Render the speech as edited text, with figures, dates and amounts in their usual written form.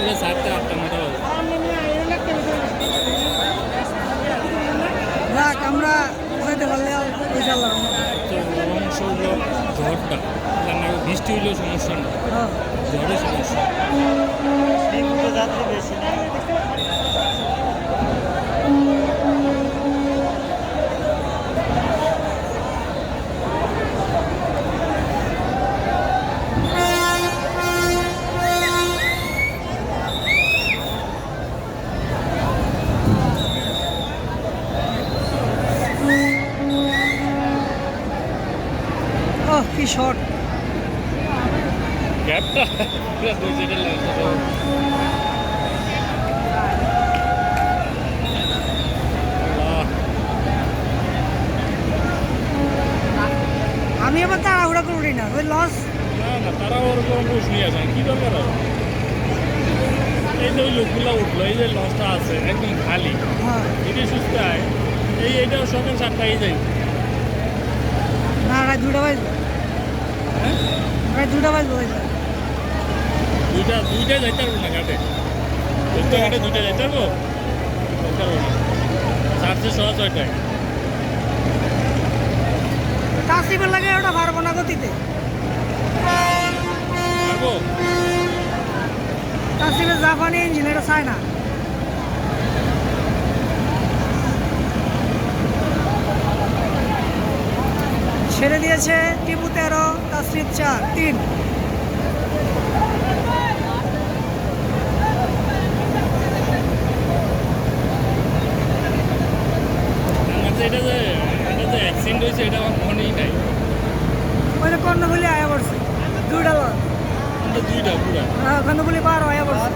এটা 7টা 8টা মতো যাক আমরা যেতে পারলে ইনশাল্লাহ। তো অংশ হলো ঝড়টা, আমার বৃষ্টি হইলেও সমস্যা না, হ্যাঁ ঝড়ের সমস্যা। যাত্রী বেশি না। ও কি শর্ট। গ্যাপটা পুরো 2 সেকেন্ড লাগছে। আমি আবার তাড়াহুড়া করি না, ওই লস। না না, তারা ওরকম বুঝ নিয়ে আসেন, কী দরকার আর? এই যে ওই লোকগুলো উঠলো, এই যে লসটা আছে একদম খালি, হ্যাঁ যদি সুস্থ হয় এইটাও সকাল 7টায় যাই। না রাত 2টা বাজবে, হ্যাঁ রাত 2টা বাজবে ভাই। দুইটা যাইতে পারবো না ঘাটে, ঘাটে 2টা যাইতে পারবো না, 4টে 6:30টায়। তাসিবের লাগে ওটা পারবো না গতিতে, পারবো? তাসিবের জাপানি ইঞ্জিন এটা চায় না। ছেড়ে দিয়েছে টিপু 13, তাসরিফ 4, 3। আমার যে এটা যে অ্যাক্সিডেন্ট হয়েছে এটা আমার মনেই নাই। ওই যে কর্ণফুলি আয়া পড়ছে 2টা লস, কিন্তু 2টা পুরা কর্ণফুলি 12 আয়া পড়ছে।